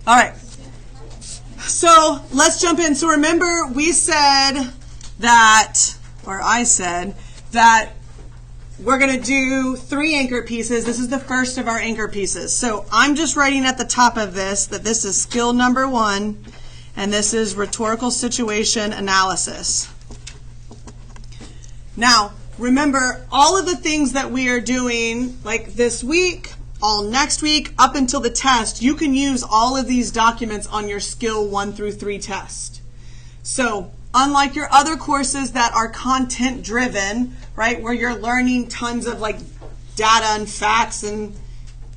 All right. So let's jump in. So remember we said that, or I said, that we're going to do 3 anchor pieces. This is the first of our anchor pieces. So I'm just writing at the top of this that this is skill number 1, and this is rhetorical situation analysis. Now, remember all of the things that we are doing, like this week, all next week, up until the test, you can use all of these documents on your skill 1 through 3 test. So, unlike your other courses that are content driven, right, where you're learning tons of like data and facts, and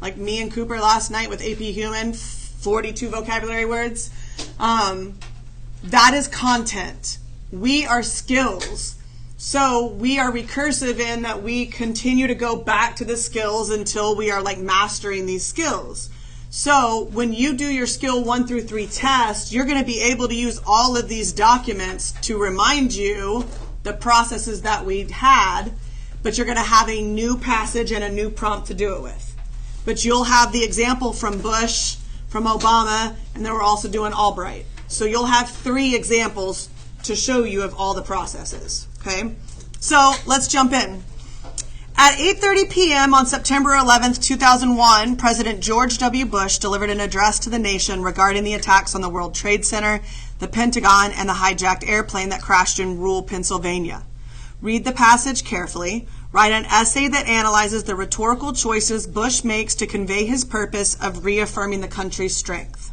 like me and Cooper last night with AP Human, 42 vocabulary words, that is content. We are skills. So we are recursive in that we continue to go back to the skills until we are like mastering these skills. So when you do your skill 1 through 3 test, you're going to be able to use all of these documents to remind you the processes that we had, but you're going to have a new passage and a new prompt to do it with. But you'll have the example from Bush, from Obama, and then we're also doing Albright. So you'll have 3 examples to show you of all the processes. Okay? So let's jump in. At 8:30 p.m. on September 11th, 2001, President George W. Bush delivered an address to the nation regarding the attacks on the World Trade Center, the Pentagon, and the hijacked airplane that crashed in rural Pennsylvania. Read the passage carefully. Write an essay that analyzes the rhetorical choices Bush makes to convey his purpose of reaffirming the country's strength.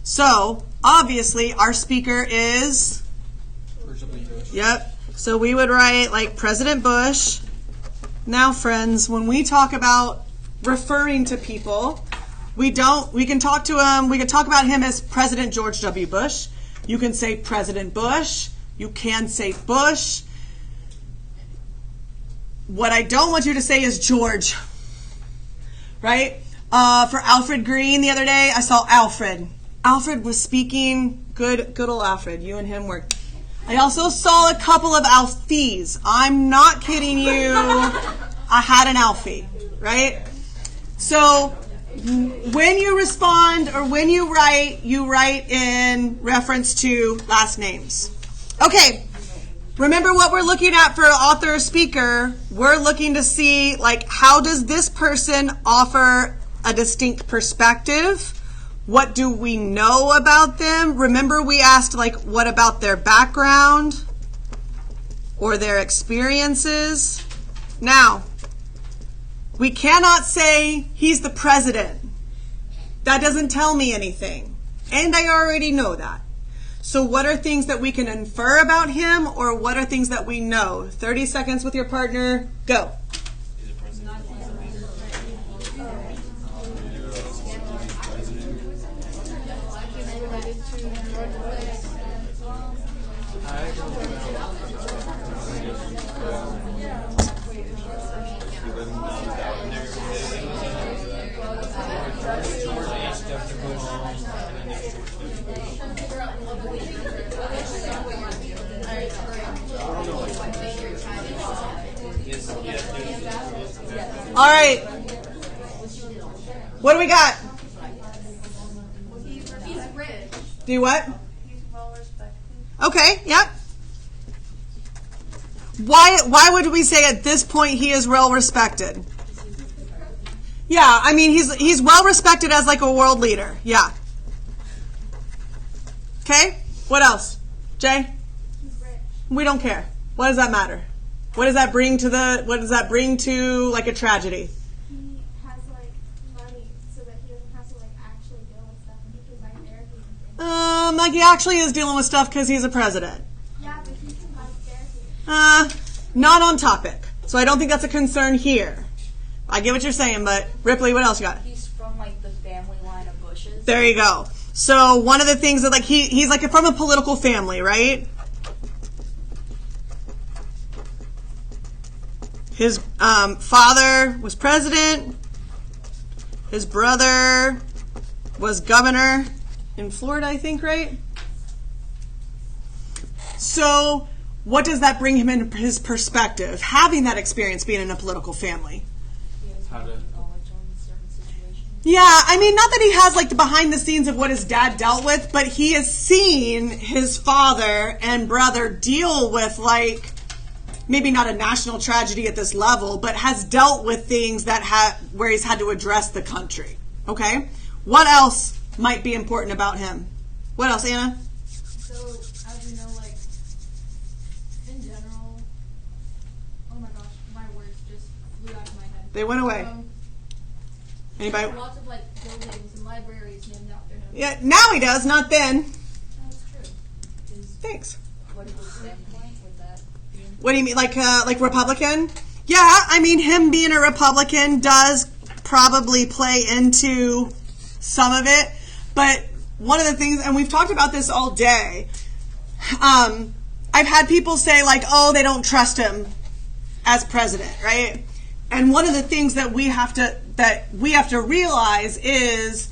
So, obviously, our speaker is... George W. Bush. Yep. So we would write like President Bush. Now, friends, when we talk about referring to people, we can talk to him, we can talk about him as President George W. Bush. You can say President Bush. You can say Bush. What I don't want you to say is George, right? For Alfred Green the other day, I saw Alfred. Alfred was speaking. Good old Alfred. You and him were. I also saw a couple of Alfies. I'm not kidding you. I had an Alfie, right? So when you respond or when you write in reference to last names. Okay. Remember what we're looking at for author or speaker. We're looking to see, like, how does this person offer a distinct perspective? What do we know about them? Remember we asked, like, what about their background or their experiences? Now, we cannot say he's the president. That doesn't tell me anything. And I already know that. So what are things that we can infer about him, or what are things that we know? 30 seconds with your partner. Go. All right. What do we got? He's rich. Do what? He's well respected. Okay, yep. Why would we say at this point he is well respected? Yeah, I mean he's well respected as like a world leader. Yeah. Okay? What else? Jay? He's rich. We don't care. What does that matter? What does that bring to like a tragedy? He has like money so that he doesn't have to like actually deal with stuff, and he can buy therapy and things. Like he actually is dealing with stuff because he's a president. Yeah, but he can buy therapy. Not on topic. So I don't think that's a concern here. I get what you're saying, but Ripley, what else you got? He's from like the family line of Bushes. There you go. So one of the things that like he's like from a political family, right? His father was president. His brother was governor in Florida, I think, right? So what does that bring him in his perspective, having that experience being in a political family? He has How to- knowledge on certain situations. Yeah, I mean, not that he has like the behind the scenes of what his dad dealt with, but he has seen his father and brother deal with like maybe not a national tragedy at this level, but has dealt with things that where he's had to address the country. Okay? What else might be important about him? What else, Anna? So, as you know, like, in general, oh my gosh, my words just flew out of my head. They went away. Anybody? There's lots of, like, buildings and libraries named after him. Yeah, now he does, not then. That's true. Thanks. What is the standpoint with that? What do you mean, like Republican? Yeah, I mean, him being a Republican does probably play into some of it, but one of the things, and we've talked about this all day, I've had people say like, oh, they don't trust him as president, right? And one of the things that we have to realize is,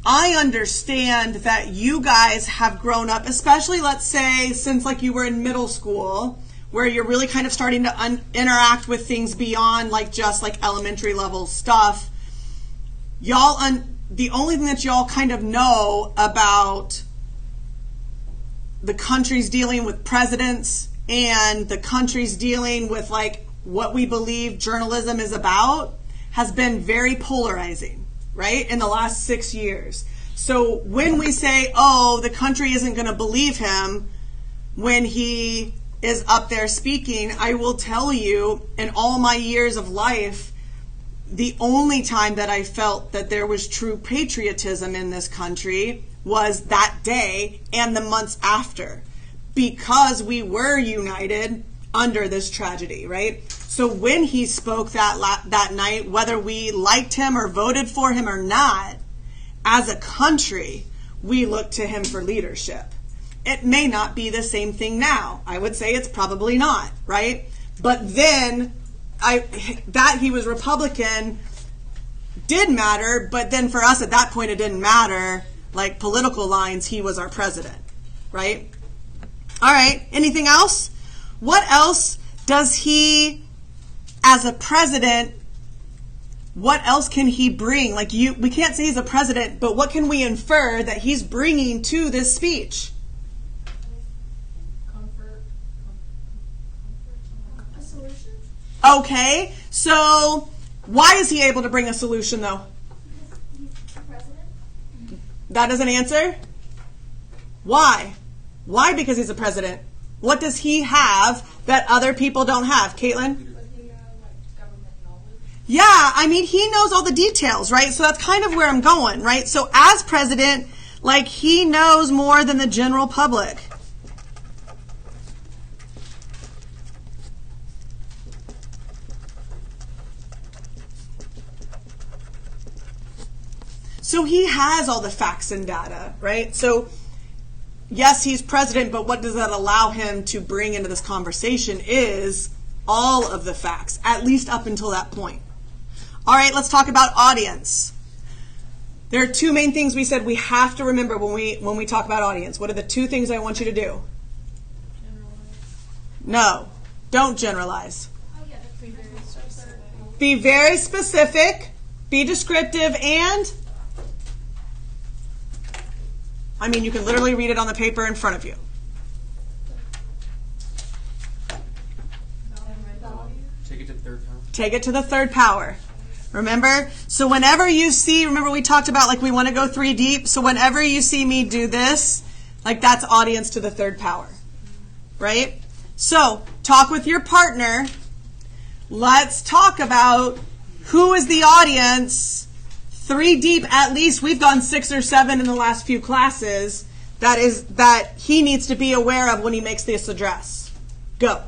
I understand that you guys have grown up, especially let's say since like you were in middle school, where you're really kind of starting to interact with things beyond like just like elementary level stuff. Y'all, the only thing that y'all kind of know about the country's dealing with presidents and the country's dealing with like what we believe journalism is about has been very polarizing, right, in the last 6 years. So when we say, oh, the country isn't going to believe him when he is up there speaking, I will tell you, in all my years of life, the only time that I felt that there was true patriotism in this country was that day and the months after, because we were united under this tragedy, right? So when he spoke that night, whether we liked him or voted for him or not, as a country, we looked to him for leadership. It may not be the same thing now. I would say it's probably not, right? But then that he was Republican did matter, but then for us at that point it didn't matter. Like political lines, he was our president, right? All right, anything else? What else does he, as a president, what else can he bring? Like we can't say he's a president, but what can we infer that he's bringing to this speech? Comfort. A solution? Okay, so why is he able to bring a solution though? Because he's the president. That doesn't answer. Why? Why because he's a president? What does he have that other people don't have? Caitlin? Yeah, I mean, he knows all the details, right? So that's kind of where I'm going, right? So as president, like, he knows more than the general public. So he has all the facts and data, right? So yes, he's president, but what does that allow him to bring into this conversation is all of the facts, at least up until that point. All right, let's talk about audience. There are two main things we said we have to remember when we talk about audience. What are the two things I want you to do? No, don't generalize. Oh yeah, that's be very specific. Be very specific, be descriptive, and I mean, you can literally read it on the paper in front of you. Take it to the third power. Take it to the third power. Remember? So whenever you see, remember we talked about like we want to go 3 deep. So whenever you see me do this, like that's audience to the third power. Right? So talk with your partner. Let's talk about who is the audience. 3 deep at least. We've gone 6 or 7 in the last few classes. That he needs to be aware of when he makes this address. Go.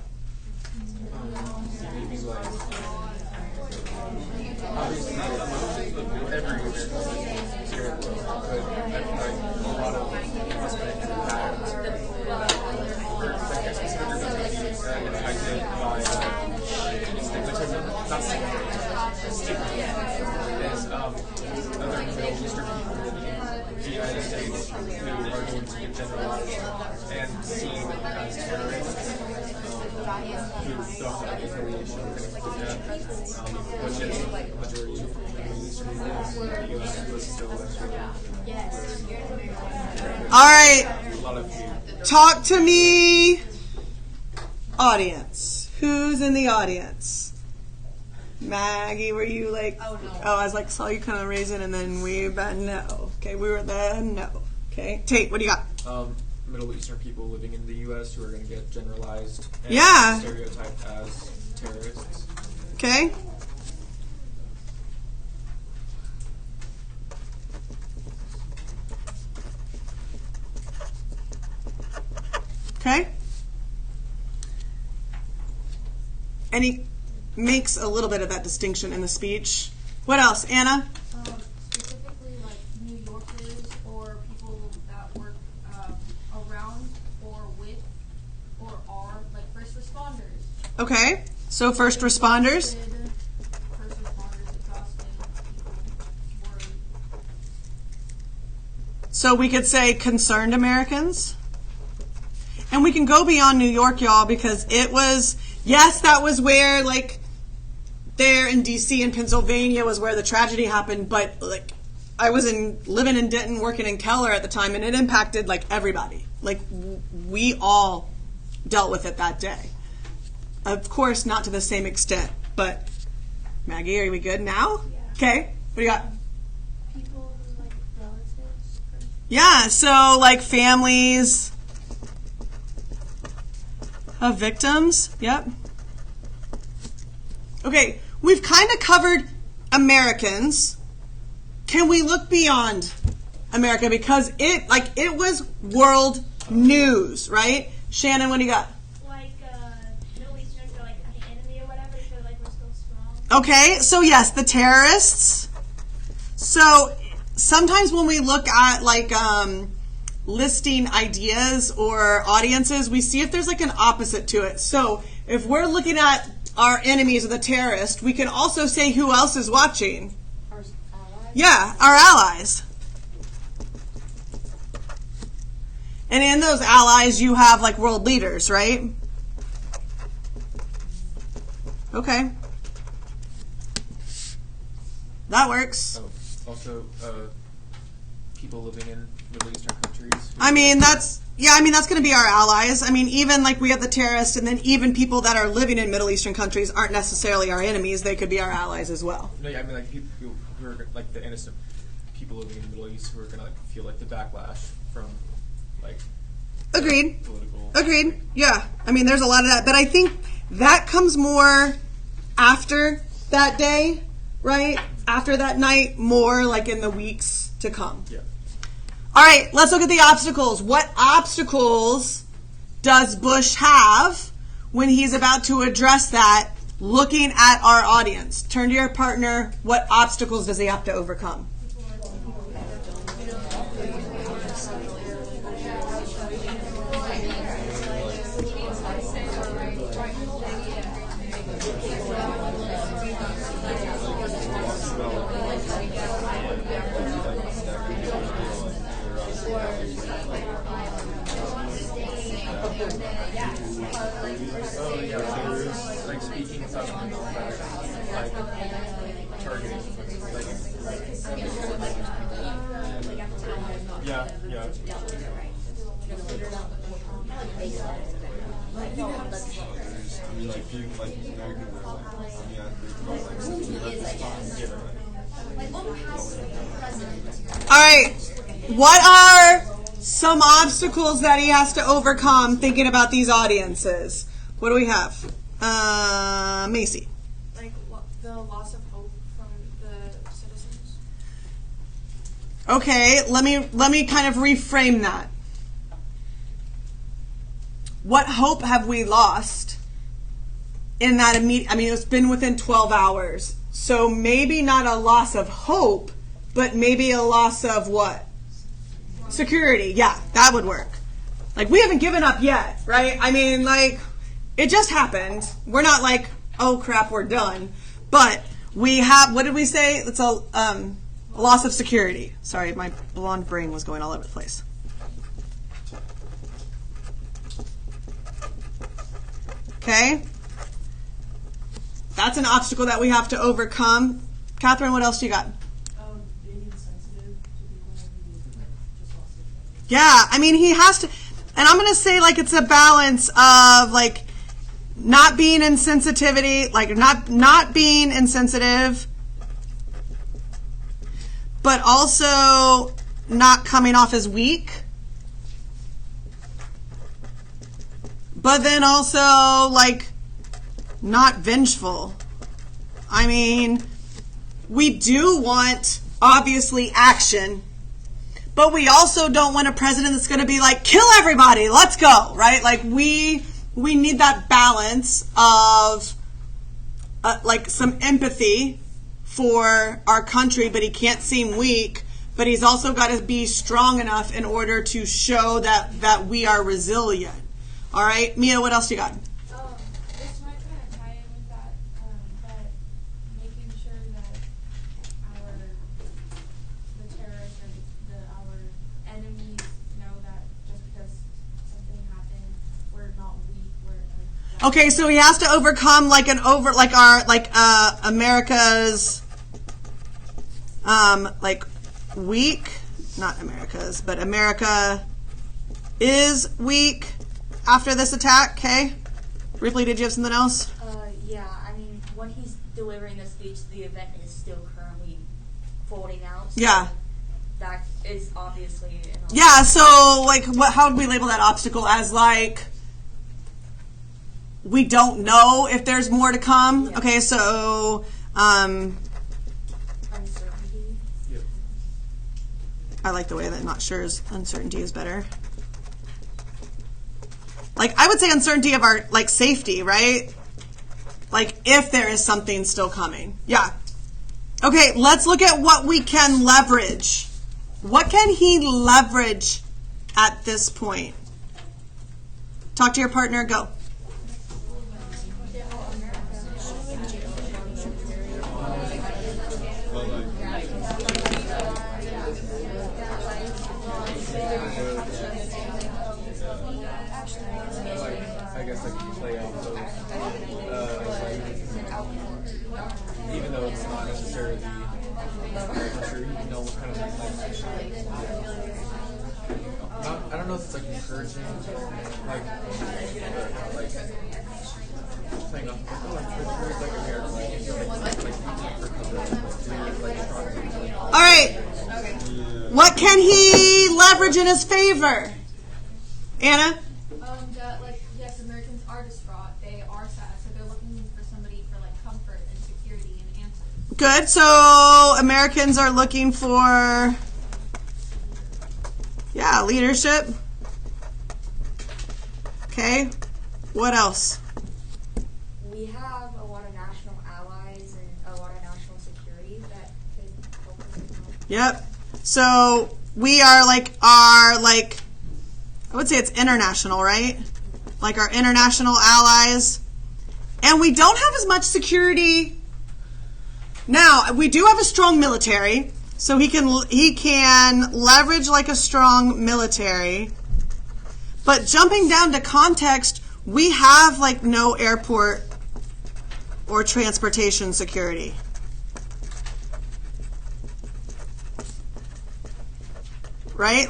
reconciliation, we're going to look at which is majority of Eastern people in the U.S. was still All right. a lot of Talk to me, audience. Who's in the audience? Maggie, were you like? Oh, no. Oh, I was like, saw you kind of raise it, and then we bet no. Okay, we were the no. Okay, Tate, what do you got? Middle Eastern people living in the U.S. who are going to get generalized and Yeah. stereotyped as terrorists. Okay. Okay. And he makes a little bit of that distinction in the speech. What else, Anna? Specifically, like New Yorkers or people that work around or with or are like first responders. Okay. So first responders. First responders, exhausted, people worried. So we could say concerned Americans. And we can go beyond New York, y'all, because it was, yes, that was where, like, there in D.C. and Pennsylvania was where the tragedy happened, but, like, I was living in Denton, working in Keller at the time, and it impacted, like, everybody. Like, we all dealt with it that day. Of course, not to the same extent, but, Maggie, are we good now? Yeah. Okay, what do you got? People who like relatives. Yeah, so, like, families of victims. Yep. Okay, we've kind of covered Americans. Can we look beyond America? Because it was world news, right? Shannon, what do you got? Like Middle Easterns are like the enemy or whatever, so like we're still strong. Okay, so yes, the terrorists. So sometimes when we look at like listing ideas or audiences, we see if there's like an opposite to it. So if we're looking at our enemies or the terrorists, we can also say who else is watching. Our allies? Yeah, our allies. And in those allies, you have like world leaders, right? Okay. That works. Oh, also, people living in Middle Eastern countries. I mean, that's going to be our allies. I mean, even like we have the terrorists, and then even people that are living in Middle Eastern countries aren't necessarily our enemies. They could be our allies as well. No, yeah, I mean, like people who are like the innocent people living in the Middle East who are gonna like feel like the backlash from like Agreed. political. Agreed. Yeah. I mean, there's a lot of that. But I think that comes more after that day, right? After that night, more like in the weeks to come. Yeah. All right, let's look at the obstacles. What obstacles does Bush have when he's about to address that, looking at our audience? Turn to your partner. What obstacles does he have to overcome? Oh yeah, like speaking without like targeting, like yeah. All right, what are some obstacles that he has to overcome thinking about these audiences? What do we have? Macy. Like the loss of hope from the citizens. Okay, let me kind of reframe that. What hope have we lost in that immediate? I mean, it's been within 12 hours. So maybe not a loss of hope, but maybe a loss of what? Security. Yeah, that would work. Like, we haven't given up yet, right? I mean, like, it just happened. We're not like, oh crap, we're done. But we have, what did we say? It's a loss of security. Sorry, my blonde brain was going all over the place. Okay? That's an obstacle that we have to overcome. Catherine, what else do you got? Being insensitive to people who just lost it. Yeah, I mean, he has to, and I'm going to say, like, it's a balance of, like, not being insensitivity, like, not being insensitive, but also not coming off as weak. But then also, like, not vengeful. I mean, we do want, obviously, action. But we also don't want a president that's going to be like, kill everybody, let's go, right? Like, we need that balance of, like, some empathy for our country, but he can't seem weak. But he's also got to be strong enough in order to show that we are resilient. All right, Mia, what else do you got? This might kind of tie in with that, but making sure that the terrorists or our enemies know that just because something happened, we're not weak. We're Okay, so he has to overcome America's weak, not America's, but America is weak after this attack. Okay, Ripley, did you have something else? Yeah, I mean, when he's delivering the speech, the event is still currently folding out. So Yeah. That is obviously an Yeah, so, like, how would we label that obstacle? As, like, we don't know if there's more to come? Yeah. Okay, so, uncertainty. Yep. I like the way that not sure is uncertainty is better. Like, I would say uncertainty of our, like, safety, right? Like, if there is something still coming. Yeah. Okay, let's look at what we can leverage. What can he leverage at this point? Talk to your partner, go. I guess like play off of, even though it's not necessarily, I'm sure you know what kind of I don't know if it's like encouraging, like playing off like All right. What can he leverage in his favor? Anna? that yes, Americans are distraught. They are sad, so they're looking for somebody for comfort and security and answers. Good. So Americans are looking for, leadership. Okay. What else? We have a lot of national allies and a lot of national security that could help us out. Yep. So we are I would say it's international, right? Like our international allies. And we don't have as much security. Now, we do have a strong military, so he can leverage a strong military. But jumping down to context, we have no airport or transportation security. Right?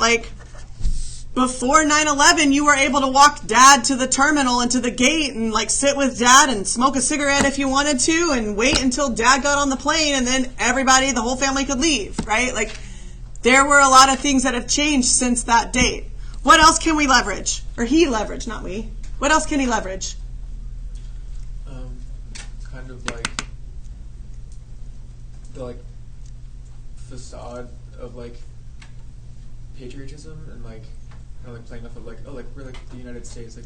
Before 9/11, you were able to walk Dad to the terminal and to the gate and sit with Dad and smoke a cigarette if you wanted to and wait until Dad got on the plane and then everybody, the whole family could leave, right? There were a lot of things that have changed since that date. What else can we leverage? Or he leverage, not we. What else can he leverage? Kind of the facade of patriotism and kind of playing off of we're the United States, we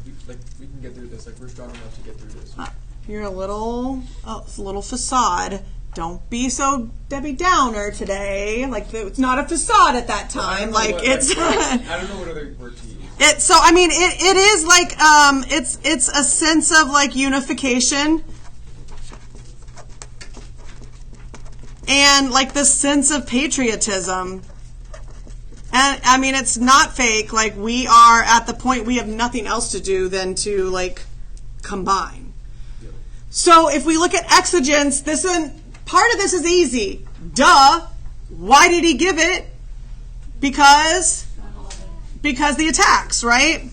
can get through this, we're strong enough to get through this. You're it's a little facade. Don't be so Debbie Downer today. It's not a facade at that time. It's. I don't know what other word to use. It is it's a sense of unification and the sense of patriotism. And I mean, it's not fake. We are at the point we have nothing else to do than to combine. So if we look at exigence, part of this is easy. Duh. Why did he give it? Because the attacks, right?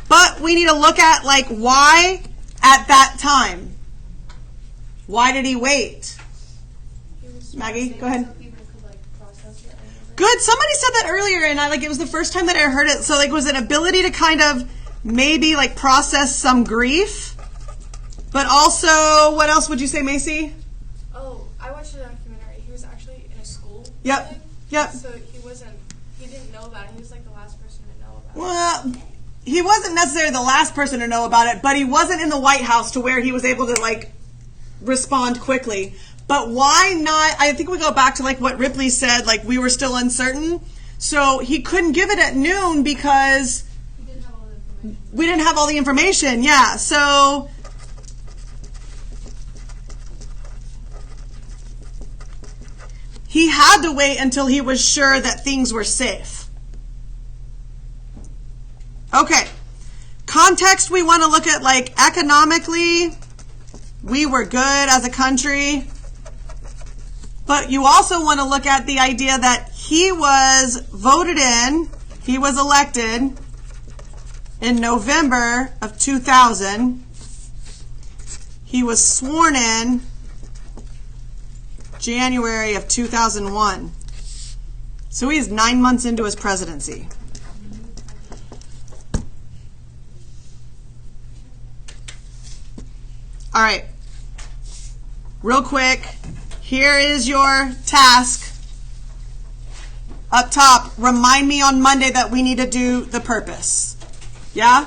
But we need to look at like why at that time. Why did he wait? Maggie, go ahead. So people could like process it. Good. Somebody said that earlier, and it was the first time that I heard it. So like, was it ability to kind of maybe like process some grief, but also what else would you say, Macy? Oh, I watched a documentary. He was actually in a school. Yep. building, Yep. So he didn't know about it. He was like the last person to know about it. Well, he wasn't necessarily the last person to know about it, but he wasn't in the White House to where he was able to like respond quickly. But why not? I think we go back to like what Ripley said, like we were still uncertain. So he couldn't give it at noon because We didn't have all the information. we didn't have all the information. Yeah. So he had to wait until he was sure that things were safe. Okay. Context, we want to look at like economically, we were good as a country. But you also want to look at the idea that he was voted in, he was elected in November of 2000. He was sworn in January of 2001. So he's 9 months into his presidency. All right. Real quick, here is your task. Up top, remind me on Monday that we need to do the purpose. Yeah?